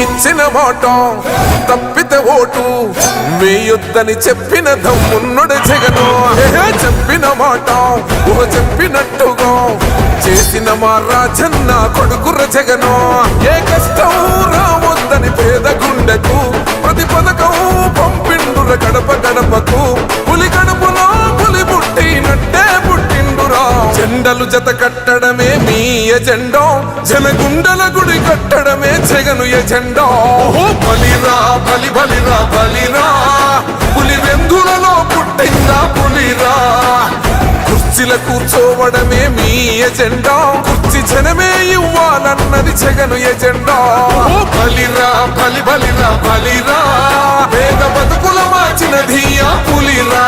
ఇచ్చిన మాట తప్పితే ఓటు వేయొద్దని చెప్పిన దమ్మున్నడు జగను. చెప్పిన మాట చెప్పినట్టుగా చేసిన మా రాజన్న కొడుకుర జగను. ఏ కష్టం రావద్దని పేద గుండెకు ప్రతి పథకం పంపిండుర గడప గడపకు. పులి గడపలో పులి పుట్టినట్టే పుట్టిండురా. జెండలు జత కట్టడమే మీ ఎజెండా, జనగుండల గుడి కట్టడమే జగను ఎజెండా. బలిరా బలి బలిరా బలిరా, పులి వెందులలో పుట్టిందా పులిరా. కుర్చీల కూర్చోవడమే మీ ఎజెండా, కుర్చీ జనమే ఇవ్వాలన్నది జగను ఎజెండా. బలిరా బలి బలిరా బలిరా, పేద బతుకుల మార్చినది ఆ పులిరా.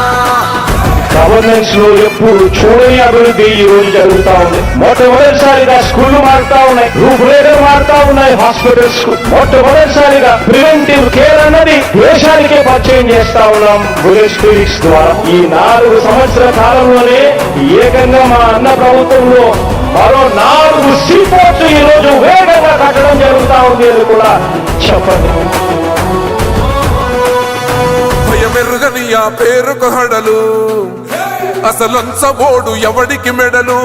గవర్నెన్స్ లో ఎప్పుడు చూడని అభివృద్ధి ఈ రోజు జరుగుతా ఉంది. మొట్టమొదటిసారిగా స్కూళ్లు మారుతా ఉన్నాయి, రూపురేఖలు మారుతా ఉన్నాయి. హాస్పిటల్స్ మొట్టమొదటిసారిగా ప్రివెంటివ్ కేర్ అన్నది దేశానికే పరిచయం చేస్తా ఉన్నాం బుల్లెట్ క్లినిక్స్ ద్వారా. ఈ 4 సంవత్సరాల కాలంలోనే ఏకంగా మా అన్న ప్రభుత్వంలో మరో 4 సీపోర్ట్స్ ఈ రోజు వేగంగా కట్టడం జరుగుతా ఉంది అని కూడా చెప్పండి. భయమెరుగని ఆ పేరుకు హడలు, అసలంచబోడు ఎవడికి మెడలు.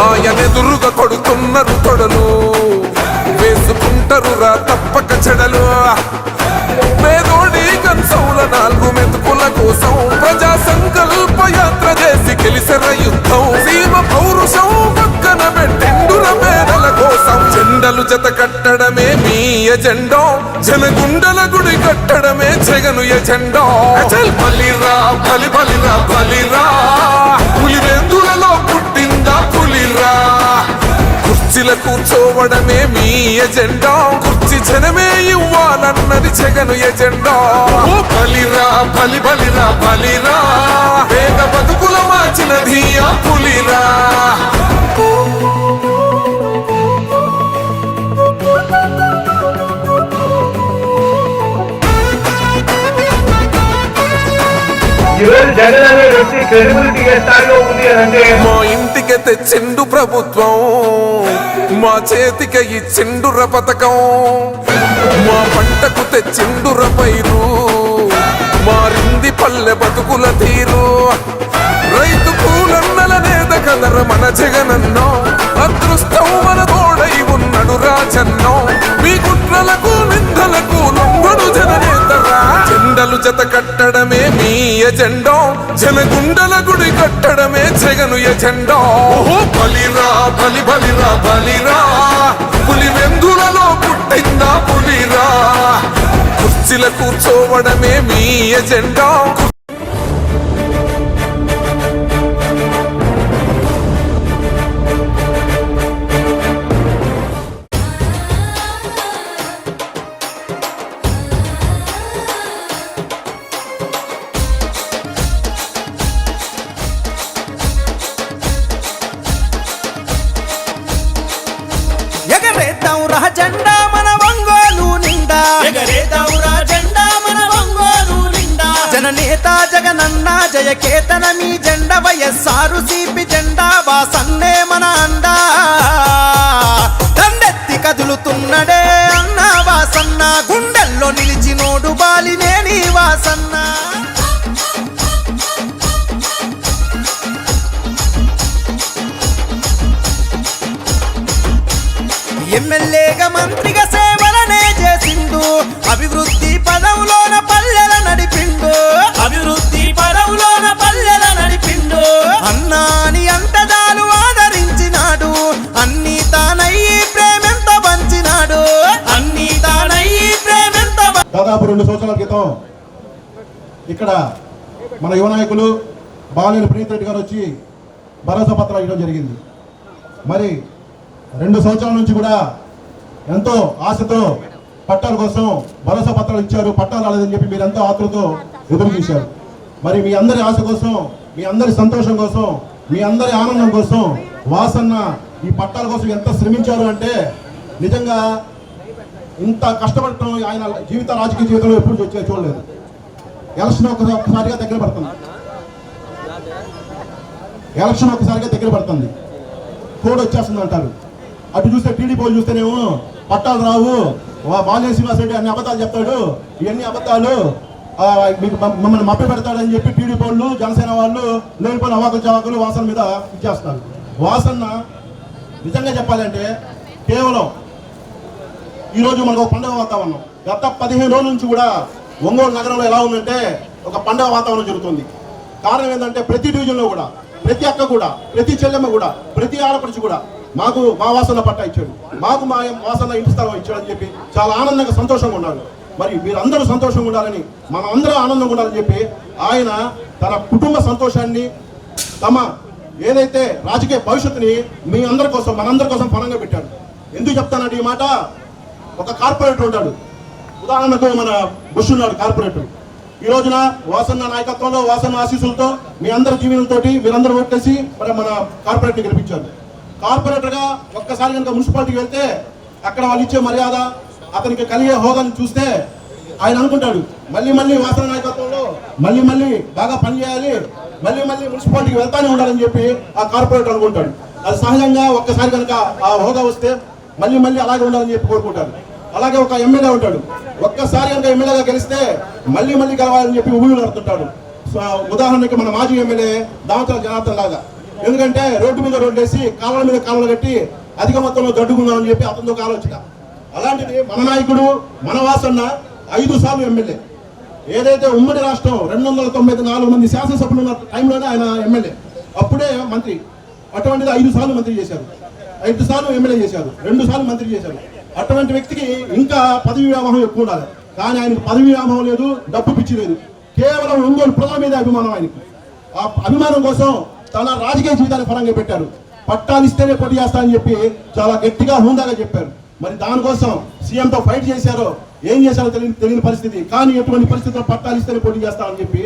ఆయనెదురుగా కొడుతున్నారు తొడలు, వేసుకుంటారు రా తప్పక చెడలు. పేదోడి కంచంల 4 మెతుకుల కోసం ప్రజా సంకల్ప యాత్ర చేసి గెలిసిన యుద్ధం. సీమ పౌరుషం పక్కన పెట్టిండుల పేదల కోసం. జెండలు జత కట్టడమే మీ ఎజెండా, జనగుండల గుడి కట్టడమే జగను ఎజెండా. బలిరా బలి బలిరా బలిరా, పులి వెందులలో పుట్టిందా పులిరా. కుర్చీల కూర్చోవడమే మీ ఎజెండా, కుర్చీ జనమే ఇవ్వాలన్నది జగను ఎజెండా. బలిరా బలి బలిరా బలిరా, పేద బతుకుల మార్చినది ఆ పులిరా. జగన్ అనే వ్యక్తి క్రెడిబిలిటీ ఏ స్థాయిలో ఉంది అంటే, మా ఇంటికి తెచ్చిండు ప్రభుత్వం, మా చేతికి ఇచ్చిండుర పథకం. మా పంటకు తెచ్చిండుర పైరు, మారింది పల్లె బతుకుల తీరు. రైతు కూలన్నల నేత కదర మన జగనన్నో, అదృష్టం మన తోడై ఉన్నడు రాజన్నో. మీ కుట్రలకు నిందలకు లొంగడు జననేతరా. జెండలు జత కట్టడమే మీ ఎజెండా, జనగుండల గుడి కట్టడమే జగను ఎజెండా. బలిరా బలి బలిరా బలిరా, పులి వెందులలో పుట్టిందా పులిరా. కుర్చీల కూర్చోవడమే మీ ఎజెండా. ఎగరేద్దాం రా జెండా మన ఒంగోలు నిండా, ఎగరేద్దాం రా జెండా మన ఒంగోలు నిండా. జననేత జగనన్న జయకేతన మీ జెండా, వైఎస్ఆర్ సిపి జెండా వాసన్నే మన అండా. దండెత్తి కదులుతున్నడే అన్న వాసన్న, గుండెల్లో నిలిచినోడు బాలినేని వాసన్న. ఎమ్మెల్యేగా మంత్రిగా సేవలనే చేసిండు, అభివృద్ధి పదవులోన పల్లెల నడిపిండు, అభివృద్ధి పదవులోన పల్లెల నడిపిండు. అన్నాని అంతదాలు ఆదరించినాడు, అన్ని తానయ్యి ప్రేమెంత పంచినాడు, అన్ని తానయ్యి ప్రేమెంత. దాదాపు 2 సంవత్సరాల క్రితం ఇక్కడ మన యువ నాయకులు బాలినేని ప్రీతి రెడ్డి గారు వచ్చి భరోసా పత్రాలు ఇవ్వడం జరిగింది. మరి 2 సంవత్సరాల నుంచి కూడా ఎంతో ఆశతో పట్టాల కోసం భరోసా పత్రాలు ఇచ్చారు. పట్టాలు రాలేదని చెప్పి మీరు ఎంతో ఆతృతో ఎదురు చూశారు. మరి మీ అందరి ఆశ కోసం, మీ అందరి సంతోషం కోసం, మీ అందరి ఆనందం కోసం వాసన్న ఈ పట్టాల కోసం ఎంత శ్రమించారు అంటే, నిజంగా ఇంత కష్టపడటం ఆయన రాజకీయ జీవితంలో ఎప్పుడు చూడలేదు. ఎలక్షన్ ఒక్కసారిగా దగ్గర పడుతుంది, కోడ్ వచ్చేస్తుంది అంటారు. అటు చూస్తే టీడీపీ చూస్తేనేమో పట్టాలు రావు, బాలినేని శ్రీనివాస్ రెడ్డి అన్ని అబద్ధాలు చెప్తాడు, ఇవన్నీ అబద్ధాలు మీకు మిమ్మల్ని మభ్య పెడతాడని చెప్పి టీడీపీ వాళ్ళు జనసేన వాళ్ళు లేనిపోయిన అవాకులు చవాకులు వాసన మీద ఇచ్చేస్తారు. వాసన నిజంగా చెప్పాలంటే కేవలం ఈరోజు మనకు ఒక పండుగ వాతావరణం. గత 15 రోజుల నుంచి కూడా ఒంగోలు నగరంలో ఎలా ఉందంటే ఒక పండుగ వాతావరణం జరుగుతుంది. కారణం ఏంటంటే ప్రతి డివిజన్లో కూడా ప్రతి అక్క కూడా ప్రతి చెల్లెమ్మ కూడా ప్రతి ఆడపడిచి కూడా మాకు మా వాసన పట్టా ఇచ్చాడు, మాకు మా వాసన ఇంటి స్థలం ఇచ్చాడు అని చెప్పి చాలా ఆనందంగా సంతోషంగా ఉన్నారు. మరి మీరందరూ సంతోషంగా ఉండాలని, మనం అందరూ ఆనందంగా ఉండాలని చెప్పి ఆయన తన కుటుంబ సంతోషాన్ని, తమ ఏదైతే రాజకీయ భవిష్యత్తుని మీ అందరి కోసం మనందరి కోసం పరంగా పెట్టాడు. ఎందుకు చెప్తానంటే ఈ మాట, ఒక కార్పొరేటర్ ఉంటాడు, ఉదాహరణకు మన బుష్ ఉన్నాడు కార్పొరేటర్. ఈ రోజున వాసన్న నాయకత్వంలో వాసన్న ఆశీస్సులతో మీ అందరి దీవెనలతోటి మీరందరూ ఓట్లేసి మరి మన కార్పొరేటర్ని గెలిపించారు. కార్పొరేటర్గా ఒక్కసారి కనుక మున్సిపాలిటీకి వెళ్తే అక్కడ వాళ్ళు ఇచ్చే మర్యాద, అతనికి కలిగే హోదాని చూస్తే ఆయన అనుకుంటాడు మళ్ళీ మళ్ళీ వాసన నాయకత్వంలో మళ్ళీ బాగా పనిచేయాలి, మళ్ళీ మున్సిపాలిటీకి వెళ్తానే ఉండాలని చెప్పి ఆ కార్పొరేటర్ అనుకుంటాడు. అది సహజంగా ఒక్కసారి కనుక ఆ హోదా వస్తే మళ్ళీ అలాగే ఉండాలని చెప్పి కోరుకుంటారు. అలాగే ఒక ఎమ్మెల్యే ఉంటాడు, ఒక్కసారి కనుక ఎమ్మెల్యేగా గెలిస్తే మళ్ళీ కావాలని చెప్పి ఊళ్ళు నడుతుంటాడు. ఉదాహరణకి మన మాజీ ఎమ్మెల్యే దామచల జనార్దన్ లాగా. ఎందుకంటే రోడ్డు మీద రోడ్డు వేసి కాలువల మీద కాలువలు కట్టి అధిక మొత్తంలో దడ్డుకుందామని చెప్పి అతనితో ఒక ఆలోచన. అలాంటిది మన నాయకుడు మన వాసన్న 5 సార్లు ఎమ్మెల్యే. ఏదైతే ఉమ్మడి రాష్ట్రం 294 మంది శాసనసభ్యులు ఉన్న టైంలోనే ఆయన ఎమ్మెల్యే, అప్పుడే మంత్రి. అటువంటిది 5 సార్లు మంత్రి చేశారు, 5 సార్లు ఎమ్మెల్యే చేశారు, 2 సార్లు మంత్రి చేశారు. అటువంటి వ్యక్తికి ఇంకా పదవి వ్యామోహం ఎక్కువ ఉండాలి. కానీ ఆయనకు పదవి వ్యామోహం లేదు, డబ్బు పిచ్చి లేదు, కేవలం ఒంగోలు ప్రజల మీద అభిమానం. ఆయనకి ఆ అభిమానం కోసం తన రాజకీయ జీవితాన్ని పరంగా పెట్టారు. పట్టాలు ఇస్తేనే పోటీ చేస్తానని చెప్పి చాలా గట్టిగా హుందాగా చెప్పారు. మరి దానికోసం సీఎంతో ఫైట్ చేశారో ఏం చేశారో తెలియని పరిస్థితి. కానీ ఎటువంటి పరిస్థితుల్లో పట్టాలు ఇస్తేనే పోటీ చేస్తామని చెప్పి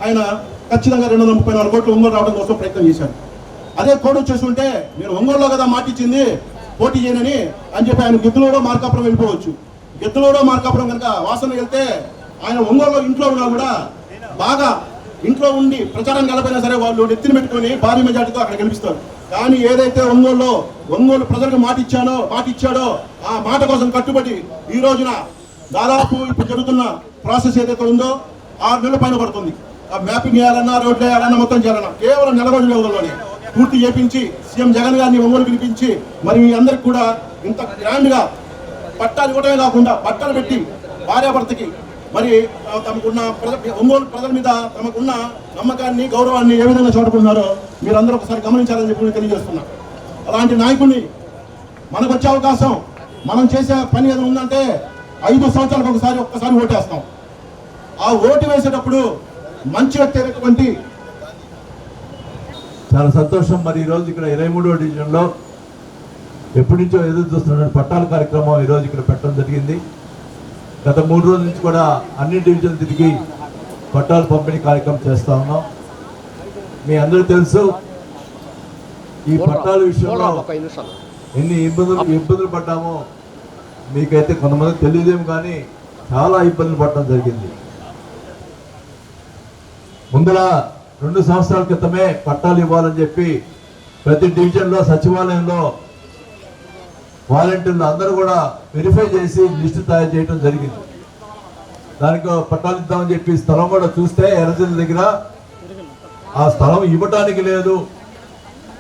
ఆయన ఖచ్చితంగా 234 కోట్లు ఒంగోలు రావడం కోసం ప్రయత్నం చేశారు. అదే కోడ్ వచ్చేస్తుంటే నేను ఒంగోలులో కదా మాటిచ్చింది పోటీ చేయనని అని చెప్పి ఆయన గిద్దలూడో మార్కాపురం వెళ్ళిపోవచ్చు. గిద్దలూడో మార్కాపురం కనుక వాసన వెళ్తే ఆయన ఒంగోలులో ఇంట్లో ఉన్నా కూడా బాగా ఇంట్లో ఉండి ప్రచారం గెలపైనా సరే వాళ్ళు నెత్తిని పెట్టుకొని భారీ మెజార్టీతో అక్కడ గెలిపిస్తారు. కానీ ఏదైతే ఒంగోలు ప్రజలకు మాట ఇచ్చాడో ఆ మాట కోసం కట్టుబడి ఈ రోజున దాదాపు ఇప్పుడు జరుగుతున్న ప్రాసెస్ ఏదైతే ఉందో 6 నెలల పైన పడుతుంది. ఆ మ్యాపింగ్ చేయాలన్నా, రోడ్లు వేయాలన్నా, మొత్తం చేయాలన్నా కేవలం 4 రోజుల వ్యవధిలోనే పూర్తి చేపించి సీఎం జగన్ గారిని ఒంగోలు పిలిపించి మరి మీ అందరికి కూడా ఇంత గ్రాండ్ గా పట్టాలు ఇవ్వడమే కాకుండా బట్టలు పెట్టి భార్యాభర్తకి మరి తమకున్న ఒంగోలు ప్రజల మీద తమకున్న నమ్మకాన్ని, గౌరవాన్ని ఏ విధంగా చూడకున్నారో మీరందరూ ఒకసారి గమనించాలని చెప్పి తెలియజేస్తున్నా. అలాంటి నాయకుడిని మనకు వచ్చే అవకాశం, మనం చేసే పని ఏదైనా ఉందంటే 5 సంవత్సరాలకు ఒక్కసారి ఓటేస్తాం. ఆ ఓటు వేసేటప్పుడు మంచి వ్యక్తి అయినటువంటి చాలా సంతోషం. మరి ఈరోజు ఇక్కడ 23వ డివిజన్లో ఎప్పటి నుంచో ఎదురు చూస్తున్న పట్టాల కార్యక్రమం ఈరోజు ఇక్కడ పెట్టడం జరిగింది. గత 3 రోజుల నుంచి కూడా అన్ని డివిజన్లు తిరిగి పట్టాలు పంపిణీ కార్యక్రమం చేస్తూ ఉన్నాం. మీ అందరూ తెలుసు ఈ పట్టాల విషయంలో ఎన్ని ఇబ్బందులు పడ్డామో మీకైతే కొంతమంది తెలియదేమో, కానీ చాలా ఇబ్బందులు పడడం జరిగింది. ముందర 2 సంవత్సరాల క్రితమే పట్టాలు ఇవ్వాలని చెప్పి ప్రతి డివిజన్లో సచివాలయంలో వాలంటీర్లు అందరూ కూడా వెరిఫై చేసి లిస్టు తయారు చేయడం జరిగింది. దానికి పట్టాలు ఇద్దామని చెప్పి స్థలం కూడా చూస్తే ఎర్రజల్ల దగ్గర ఆ స్థలం ఇవ్వటానికి లేదు,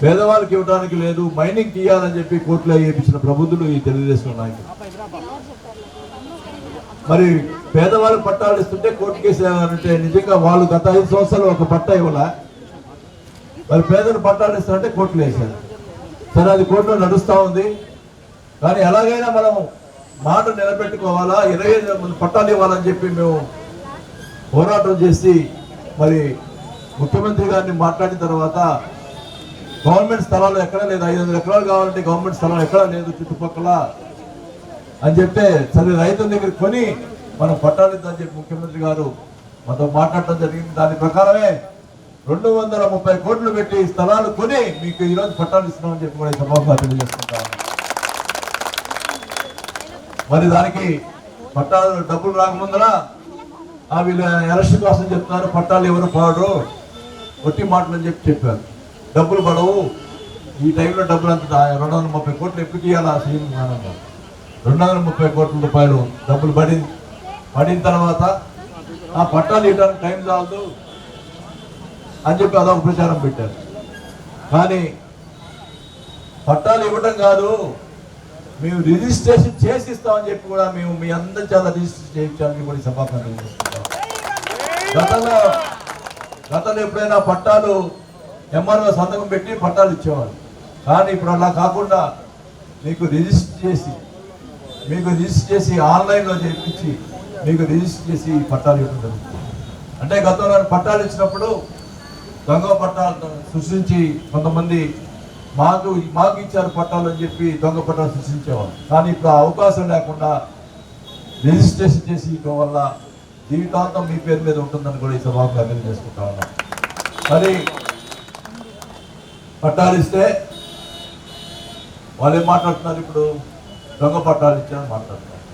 పేదవాళ్ళకి ఇవ్వడానికి లేదు, మైనింగ్ ఇవ్వాలని చెప్పి కోర్టులో వేయించిన ప్రబుద్ధులు ఈ తెలుగుదేశం నాయకులు. మరి పేదవాళ్ళకి పట్టాలు ఇస్తుంటే కోర్టు కేసు ఏమంటే నిజంగా వాళ్ళు గత 5 సంవత్సరాలు ఒక పట్టా ఇవ్వాల, మరి పేదలు పట్టాలు ఇస్తారంటే కోర్టులు వేశారు. సరే, అది కోర్టులో నడుస్తూ ఉంది. కానీ ఎలాగైనా మనం మాట నిలబెట్టుకోవాలా, 25 మంది పట్టాలు ఇవ్వాలని చెప్పి మేము పోరాటం చేసి మరి ముఖ్యమంత్రి గారిని మాట్లాడిన తర్వాత గవర్నమెంట్ స్థలాలు ఎక్కడా లేదు, 500 ఎకరాలు కావాలంటే గవర్నమెంట్ స్థలం ఎక్కడా లేదు చుట్టుపక్కల అని చెప్తే, సరే రైతుల దగ్గర కొని మనం పట్టాలు ఇద్దని చెప్పి ముఖ్యమంత్రి గారు మనతో మాట్లాడటం జరిగింది. దాని ప్రకారమే 230 కోట్లు పెట్టి స్థలాలు కొని మీకు ఈరోజు పట్టాలు ఇస్తున్నామని చెప్పి కూడా సభగా తెలియజేసుకుంటాం. మరి దానికి పట్టాలు డబ్బులు రాకముందర వీళ్ళు ఎలక్షన్ కోసం చెప్తున్నారు, పట్టాలు ఎవరు పడరు, ఒట్టి మాటలు అని చెప్పారు. డబ్బులు పడవు, ఈ టైంలో డబ్బులు అంత 230 కోట్లు ఎప్పుడు ఇవ్వాలా సీఎం అన్నారు. 230 కోట్ల రూపాయలు డబ్బులు పడిన తర్వాత ఆ పట్టాలు ఇవ్వడానికి టైం చాలదు అని చెప్పి అదొక ప్రచారం పెట్టారు. కానీ పట్టాలు ఇవ్వడం కాదు, మేము రిజిస్ట్రేషన్ చేసి ఇస్తామని చెప్పి కూడా మేము మీ అందరి చాలా రిజిస్టర్ చేయించడానికి కూడా సభాపతి చేసుకుంటాం. గతంలో ఎప్పుడైనా పట్టాలు ఎంఆర్ఓ సంతకం పెట్టి పట్టాలు ఇచ్చేవాళ్ళు. కానీ ఇప్పుడు అలా కాకుండా మీకు రిజిస్టర్ చేసి ఆన్లైన్లో చేయించి మీకు రిజిస్టర్ చేసి పట్టాలు ఇవ్వడం జరుగుతుంది. అంటే గతంలో పట్టాలు ఇచ్చినప్పుడు దొంగ పట్టాలు సృష్టించి కొంతమంది మాకు ఇచ్చారు పట్టాలు అని చెప్పి దొంగ పట్టాలు సృష్టించేవాళ్ళు. కానీ ఇప్పుడు ఆ అవకాశం లేకుండా రిజిస్ట్రేషన్ చేసి ఇవ్వడం వల్ల జీవితాంతం మీ పేరు మీద ఉంటుందని కూడా ఈ సభకు అర్థం చేసుకుంటా ఉన్నాం. మరి పట్టాలు ఇస్తే వాళ్ళు ఏం మాట్లాడుతున్నారు, ఇప్పుడు దొంగ పట్టాలు ఇచ్చారని మాట్లాడుతున్నారు,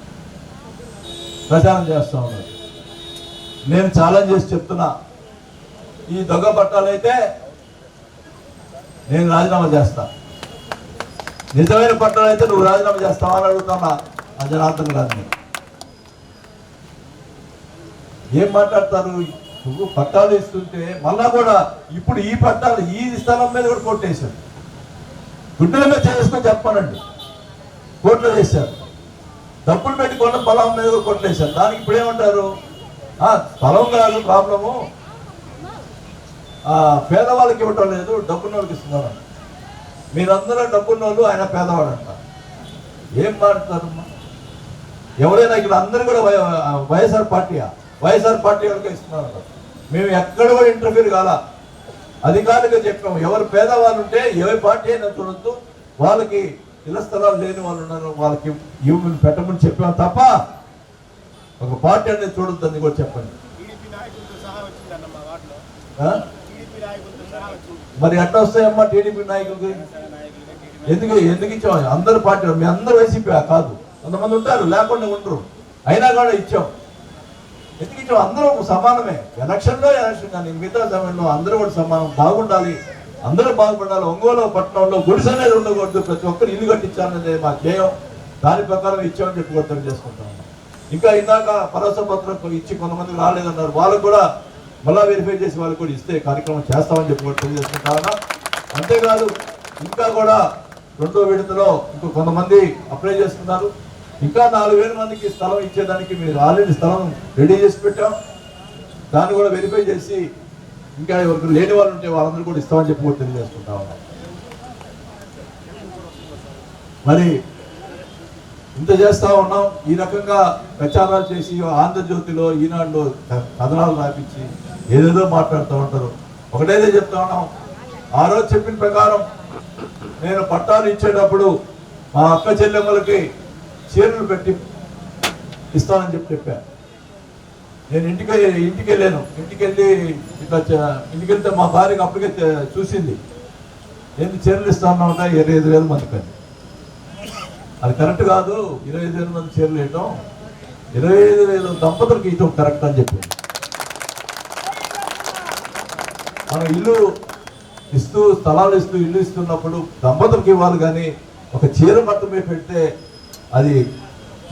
ప్రచారం చేస్తూ ఉన్నారు. నేను ఛాలెంజ్ చేసి చెప్తున్నా, ఈ దొంగ పట్టాలు అయితే నేను రాజీనామా చేస్తా, నిజమైన పట్టాలు అయితే నువ్వు రాజీనామా చేస్తావా అని అడుగుతున్నా ఆ జనార్దన్ గారిని. ఏం మాట్లాడతారు, నువ్వు పట్టాలు ఇస్తుంటే మళ్ళా కూడా ఇప్పుడు ఈ పట్టాలు ఈ స్థలం మీద కూడా కొట్టేశారు, గుడ్డల మీద చేసుకొని చెప్పానండి, కోర్టులో వేశారు, డబ్బులు పెట్టి కొన్న పొలం మీద కూడా కొట్టలేశారు. దానికి ఇప్పుడు ఏమంటారు, స్థలం కాదు ప్రాబ్లము, పేదవాళ్ళకి ఇవ్వటం లేదు, డబ్బున్న వాళ్ళకి ఇస్తున్నారు. మీరందరూ డబ్బున్న వాళ్ళు, ఆయన పేదవాడు అంట. ఏం మాట్లాడతారమ్మా? ఎవరైనా ఇక్కడ అందరూ కూడా వైఎస్ఆర్ పార్టీ వాళ్ళకి ఇస్తున్నారు. మేము ఎక్కడ కూడా ఇంటర్ఫీర్ కాల, అధికారిగా చెప్పాము, ఎవరు పేదవాళ్ళు ఉంటే ఏ పార్టీ అయినా చూడొద్దు, వాళ్ళకి ఇళ్ల స్థలాలు లేని వాళ్ళు ఉన్నారు, వాళ్ళకి ఇవ్వమని పెట్టమని చెప్పాము తప్ప ఒక పార్టీ అనేది చూడొద్దు అని కూడా చెప్పండి. మరి ఎట్లా వస్తాయమ్మా టీడీపీ నాయకులకి? ఎందుకు ఇచ్చాం? అందరు పార్టీ, మీ అందరూ వైసీపీ కాదు, కొంతమంది ఉంటారు లేకుండా ఉండరు, అయినా కూడా ఇచ్చాం. ఎందుకు ఇచ్చాం? అందరూ సమానమే, ఎలక్షన్ కానీ మిగతా సమయంలో అందరూ కూడా సమానం, బాగుండాలి, అందరూ బాగుపడాలి. ఒంగోలు పట్టణంలో గుడిసె అనేది ఉండకూడదు, ప్రతి ఒక్కరు ఇల్లు కట్టించాలనేది మా ధ్యేయం. దాని ప్రకారం ఇచ్చామని చెప్పి కూడా తెలియజేసుకుంటాం. ఇంకా ఇందాక భరోసా పత్రం ఇచ్చి కొంతమందికి రాలేదన్నారు, వాళ్ళకు కూడా మళ్ళా వెరిఫై చేసి వాళ్ళకి కూడా ఇస్తే కార్యక్రమం చేస్తామని చెప్పి కూడా తెలియజేసుకుంటా. అంతేకాదు ఇంకా కూడా 2వ విడతలో ఇంకో కొంతమంది అప్లై చేసుకున్నారు. ఇంకా 4,000 మందికి స్థలం ఇచ్చేదానికి మీరు ఆల్రెడీ స్థలం రెడీ చేసి పెట్టాం. దాన్ని కూడా వెరిఫై చేసి ఇంకా ఎవరికి లేని వాళ్ళు ఉంటే వాళ్ళందరూ కూడా ఇస్తామని చెప్పి కూడా తెలియజేసుకుంటా ఉన్నాం. మరి ఇంత చేస్తా ఉన్నాం. ఈ రకంగా ప్రచారాలు చేసి ఆంధ్రజ్యోతిలో ఈనాడులో కథనాలు రాపించి ఏదేదో మాట్లాడుతూ ఉంటారు. ఒకటేదే చెప్తా ఉన్నాం, ఆ రోజు చెప్పిన ప్రకారం నేను పట్టాలు ఇచ్చేటప్పుడు మా అక్క చెల్లెమ్మలకి చీరలు పెట్టి ఇస్తానని చెప్పాను. నేను ఇంటికి వెళ్ళాను, ఇంటికి వెళ్తే మా భార్యకి అప్పటికే చూసింది, ఏంటి చీరలు ఇస్తాను ఉంటా 25,000 మందికి. అది కరెక్ట్ కాదు, 25,000 మంది చీరలు వేయటం, 25,000 దంపతులకి ఇవ్వటం కరెక్ట్ అని చెప్పి. మనం ఇల్లు ఇస్తూ స్థలాలు ఇస్తూ ఇల్లు ఇస్తున్నప్పుడు దంపతులకి ఇవ్వాలి, కానీ ఒక చీర మొత్తమే పెడితే అది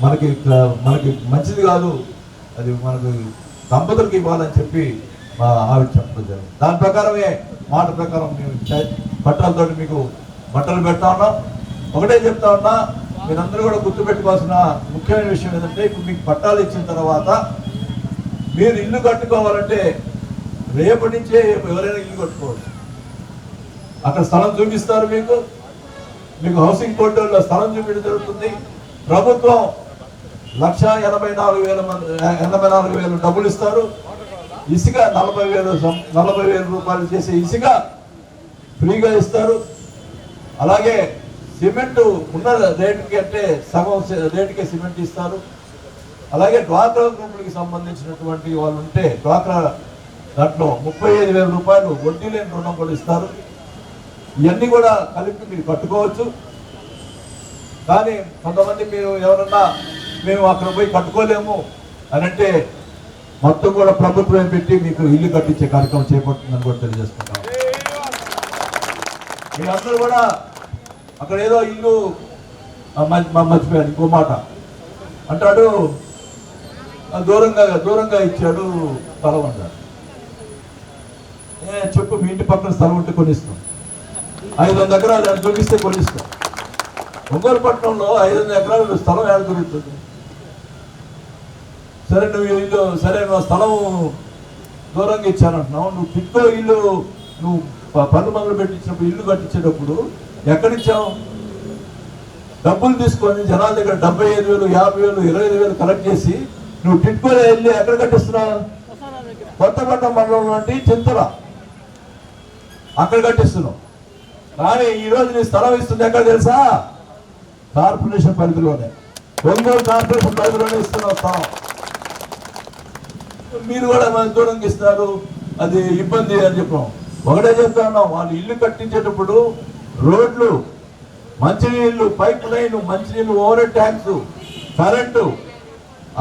మనకి మంచిది కాదు, అది మనకు దంపతులకి ఇవ్వాలని చెప్పి మా ఆవిడ చెప్పడం జరిగింది. దాని ప్రకారమే మాట ప్రకారం మేము పట్టాలతోటి మీకు బట్టలు పెడతా ఉన్నాం. ఒకటే చెప్తా ఉన్నా, మీరందరూ కూడా గుర్తుపెట్టుకోవాల్సిన ముఖ్యమైన విషయం ఏంటంటే, ఇప్పుడు మీకు పట్టాలు ఇచ్చిన తర్వాత మీరు ఇల్లు కట్టుకోవాలంటే రేపటి నుంచే ఎవరైనా ఇల్లు కట్టుకోవచ్చు. అక్కడ స్థలం చూపిస్తారు, మీకు హౌసింగ్ బోర్డులో స్థలం చూపించడం జరుగుతుంది. ప్రభుత్వం 1,84,000 డబ్బులు ఇస్తారు. ఇసుక 40,000 రూపాయలు చేసే ఇసుక ఫ్రీగా ఇస్తారు. అలాగే సిమెంట్ ఉన్న రేటుకి అంటే సగం రేటుకే సిమెంట్ ఇస్తారు. అలాగే డ్వాక్రా గ్రూపులకి సంబంధించినటువంటి వాళ్ళు ఉంటే డ్వాక్రా దాంట్లో 35,000 రూపాయలు వడ్డీ లేని రుణం కూడా ఇస్తారు. ఇవన్నీ కూడా కలిపి మీరు కట్టుకోవచ్చు. కానీ కొంతమంది మీరు ఎవరన్నా మేము అక్కడ పోయి కట్టుకోలేము అని అంటే మొత్తం కూడా ప్రభుత్వం పెట్టి మీకు ఇల్లు కట్టించే కార్యక్రమం చేపడుతుందని కూడా తెలియజేసుకుంటాం. మీరందరూ కూడా అక్కడ ఏదో ఇల్లు మర్చిపోయాను ఇంకో మాట అంటాడు, దూరంగా ఇచ్చాడు స్థలం అంటాడు. చెప్పు, మీ ఇంటి పక్కన స్థలం ఉంటే కొనిస్తాం, 500 ఎకరాలు అది చూపిస్తే కొనిస్తాం. ఒంగోలు పట్టణంలో 500 ఎకరాలు స్థలం ఏడ దొరుకుతుంది? సరే నువ్వు స్థలం దూరంగా ఇచ్చానంటున్నావు, నువ్వు టిక్కో ఇల్లు నువ్వు పన్ను మొదలు పెట్టించినప్పుడు ఇల్లు కట్టించేటప్పుడు ఎక్కడిచ్చావు? డబ్బులు తీసుకొని జనాల దగ్గర 75,000, 50,000, 25,000 కలెక్ట్ చేసి నువ్వు టిట్కోలో వెళ్ళి ఎక్కడ కట్టిస్తున్నావు? కొత్తపట్నం మండలం అంటే చింతల, అక్కడ కట్టిస్తున్నావు. కానీ ఈరోజు నీ స్థలం ఇస్తుంది ఎక్కడ తెలుసా? కార్పొరేషన్ పరిధిలోనే, ఒంగోలు కార్పొరేషన్ పరిధిలోనే ఇస్తున్నావు స్థలం. మీరు కూడా మన దూరంగా ఇస్తున్నారు, అది ఇబ్బంది అని చెప్పాం. ఒకటే చెప్తా ఉన్నాం, వాళ్ళు ఇల్లు కట్టించేటప్పుడు రోడ్లు, మంచినీళ్ళు, పైప్ లైన్, మంచినీళ్ళు, ఓవర్ ట్యాంక్స్, కరెంటు,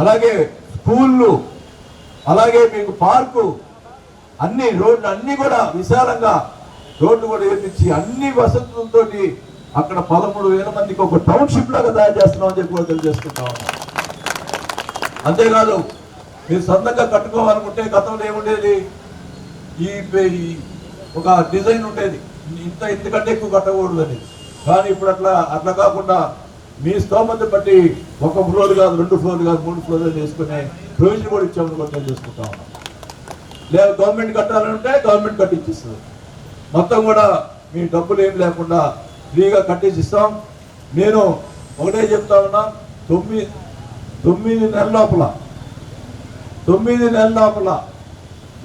అలాగే స్కూళ్ళు, అలాగే మీకు పార్కు, అన్ని రోడ్లు అన్ని కూడా విశాలంగా రోడ్లు కూడా వేపించి అన్ని వసతులతో అక్కడ 13,000 మందికి ఒక టౌన్షిప్ లాగా తయారు చేస్తున్నామని చెప్పి కూడా తెలియజేసుకుంటా ఉన్నాం. అంతేకాదు, మీరు సొంతంగా కట్టుకోవాలనుకుంటే గతంలో ఏముండేది, ఈ ఒక డిజైన్ ఉండేది, ఇంతకంటే ఎక్కువ కట్టకూడదు అని. కానీ ఇప్పుడు అట్లా కాకుండా మీ స్తోమత బట్టి 1 ఫ్లోర్ కాదు, 2 ఫ్లోర్లు కాదు, 3 ఫ్లోర్లు చేసుకునే ప్రొవిజన్ కూడా ఇచ్చామని కూడా తెలియజేసుకుంటా ఉన్నాం. లేదా గవర్నమెంట్ కట్టాలంటే గవర్నమెంట్ కట్టించిస్తుంది. మొత్తం కూడా మీ డబ్బులు ఏం లేకుండా ఫ్రీగా కట్టించిస్తాం. నేను ఒకటే చెప్తా ఉన్నా, 9 నెలల లోపల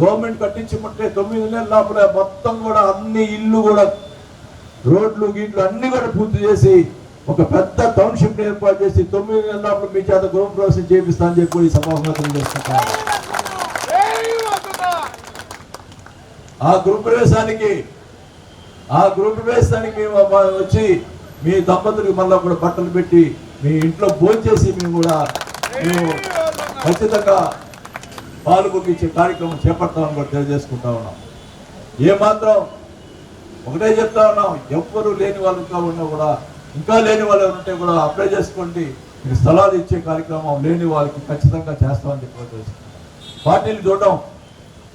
గవర్నమెంట్ కట్టించమంటే 9 నెలల లోపల మొత్తం కూడా అన్ని ఇల్లు కూడా, రోడ్లు గీట్లు అన్ని కూడా పూర్తి చేసి ఒక పెద్ద టౌన్షిప్ ఏర్పాటు చేసి 9 నెలల లోపల మీ చేత గృహ ప్రవేశం చేపిస్తా అని చెప్పి ఈ సభాముఖంగా తెలియజేస్తున్నాను. ఆ గృహ ప్రవేశానికి మేము వచ్చి మీ దంపతులకు మళ్ళీ కూడా బట్టలు పెట్టి మీ ఇంట్లో భోంచేసి మేము ఖచ్చితంగా పాల్గొనిచ్చే కార్యక్రమం చేపడతామని కూడా తెలియజేసుకుంటా ఉన్నాం. ఏమాత్రం ఒకటే చెప్తా ఉన్నాం, ఎవ్వరూ లేని వాళ్ళు ఇంకా లేని వాళ్ళు ఉంటే కూడా అప్లై చేసుకోండి, మీకు స్థలాలు ఇచ్చే కార్యక్రమం లేని వాళ్ళకి ఖచ్చితంగా చేస్తామని చెప్పి కూడా తెలుసుకుంటాం. పార్టీలు చూడడం,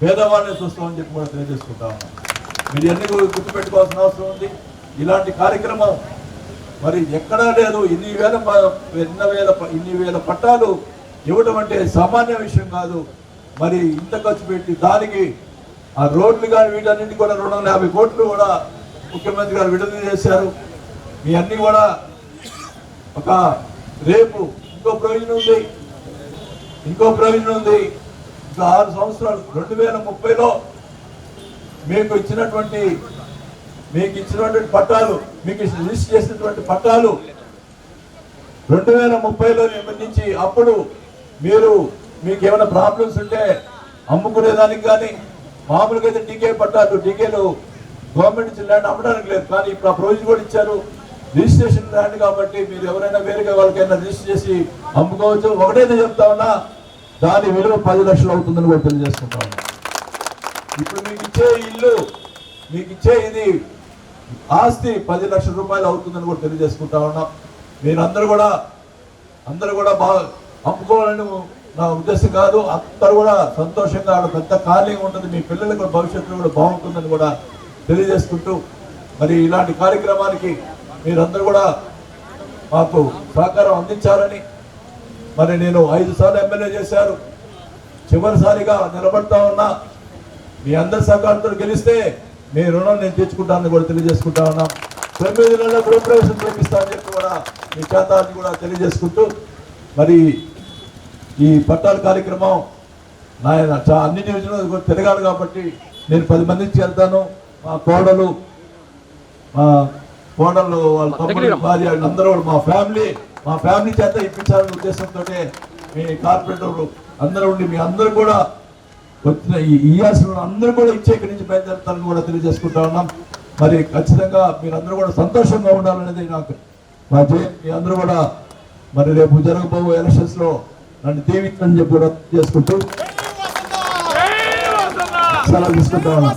పేదవాళ్ళని చూస్తామని చెప్పి కూడా తెలియజేసుకుంటా ఉన్నాం. మీరు అన్ని గుర్తుపెట్టుకోవాల్సిన అవసరం ఉంది. ఇలాంటి కార్యక్రమం మరి ఎక్కడా లేదు. ఇన్ని వేల పట్టాలు ఇవ్వడం అంటే సామాన్య విషయం కాదు. మరి ఇంత ఖర్చు పెట్టి దానికి ఆ రోడ్లు కానీ వీటన్నింటి కూడా 250 కోట్లు కూడా ముఖ్యమంత్రి గారు విడుదల చేశారు. మీ అన్ని కూడా ఒక రేపు ఇంకో ప్రయోజనం ఉంది. ఇంకా 6 సంవత్సరాలు 2030లో మీకు ఇచ్చినటువంటి పట్టాలు, మీకు రిజిస్టర్ చేసినటువంటి పట్టాలు 2030లో నుంచి అప్పుడు మీకు ఏమైనా ప్రాబ్లమ్స్ ఉంటే అమ్ముకునేదానికి కానీ, మామూలుగా అయితే టీకేలు గవర్నమెంట్ ఇచ్చిన ల్యాండ్ అమ్మడానికి లేదు. కానీ ఇప్పుడు ఆ ప్రొవిజన్ కూడా ఇచ్చారు, రిజిస్ట్రేషన్ ల్యాండ్ కాబట్టి మీరు ఎవరైనా వేరేగా వాళ్ళకైనా రిజిస్టర్ చేసి అమ్ముకోవచ్చు. ఒకటైతే చెప్తా ఉన్నా, దాని విలువ 10 లక్షలు అవుతుందని కూడా తెలియజేసుకుంటా ఉన్నా. ఇప్పుడు మీకు ఇచ్చే ఇది ఆస్తి 10 లక్షల రూపాయలు అవుతుందని కూడా తెలియజేసుకుంటా ఉన్నాం. మీరందరూ కూడా బాగా అమ్ముకోవాలని నా ఉద్దేశం కాదు. అందరూ కూడా సంతోషంగా పెద్ద ఖాళీగా ఉంటుంది, మీ పిల్లలకు భవిష్యత్తు కూడా బాగుంటుందని కూడా తెలియజేసుకుంటూ, మరి ఇలాంటి కార్యక్రమానికి మీరందరూ కూడా మాకు సహకారం అందించాలని, మరి నేను 5 సార్లు ఎమ్మెల్యే చేశారు, చివరిసారిగా నిలబడతా ఉన్నా. మీ అందరి సహకారంతో గెలిస్తే మీ రుణం నేను తెచ్చుకుంటానని కూడా తెలియజేసుకుంటా ఉన్నాం. 9 నెలల గృహప్రవేశం చేపిస్తానని చెప్పి కూడా మీ చేతాన్ని కూడా తెలియజేసుకుంటూ, మరి ఈ పట్టాల కార్యక్రమం అన్ని డివిజన్లు తిరగాలి కాబట్టి నేను 10 మందికి వెళ్తాను. మా కోడలు వాళ్ళ తమ్ముడు, భార్య, అందరూ మా ఫ్యామిలీ చేత ఇప్పించాలనే ఉద్దేశంతో మీ కార్పొరేటర్లు అందరూ ఉండి మీ అందరూ కూడా వచ్చిన ఈ ఆశలు అందరూ కూడా ఇచ్చే ఇక్కడి నుంచి బయలుదేరుతారని కూడా తెలియజేసుకుంటా ఉన్నాం. మరి ఖచ్చితంగా మీరందరూ కూడా సంతోషంగా ఉండాలనేది నాకు మా జయం. మీ అందరూ కూడా మరి రేపు జరగబోయే ఎలక్షన్స్ లో నన్ను దీవించని చెప్పి కూడా చేసుకుంటూ సెలవు తీసుకుంటా ఉన్నాం.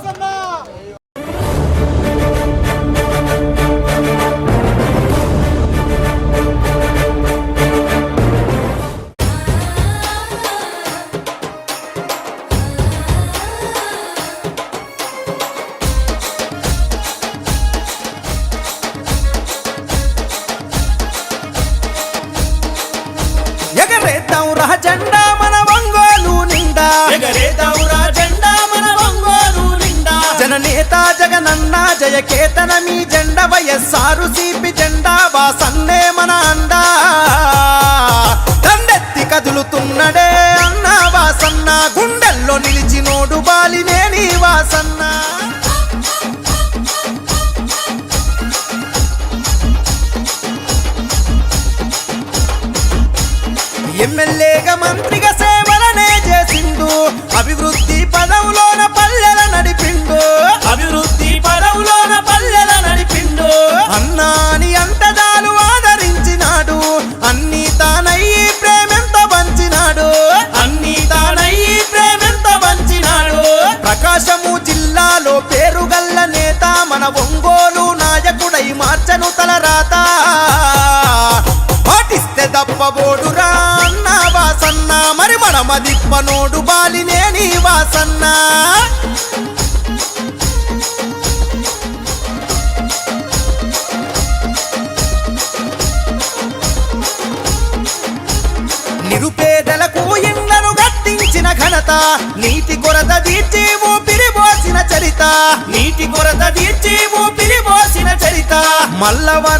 జెండా మన ఒంగోలు నిండా ఎగరేద్దాంరా జెండా మన ఒంగోలు నిండా జననేత జగనన్న జయకేతన మీ జెండా వైఎస్ఆర్ సిపి జెండా వాసన్నే మన అండా దండెత్తి కదులుతున్నడే అన్న వాసన్న గుండెల్లో నిలిచినోడు బాలినేని వాసన్న ఎమ్మెల్యేగా మంత్రిగా సేవలనే చేసిండు అభివృద్ధి పదవులోన పల్లెల నడిపిండు అభివృద్ధి పదవులోన పల్లెల నడిపిండు అన్నాని అంతదాలు ఆదరించినాడు అన్ని తానయ్యి ప్రేమెంత పంచినాడు అన్ని తానయ్యి ప్రేమెంత పంచినాడు ప్రకాశము జిల్లాలో పేరుగల్ల నేత మన ఒంగోలు నాయకుడై మార్చను తలరాత పాటిస్తే దప్పబోడురా అన్న వాసన్న మరి మనమదిప్పనోడు బాలినేని వాసన్న నిరుపేదలకు ఇళ్లను కట్టించిన ఘనత నీటి కొరత తీర్చి ఊపిరి పోసిన చరిత నీటి కొరత తీర్చి ఊపిరి పోసిన చరిత మల్లవర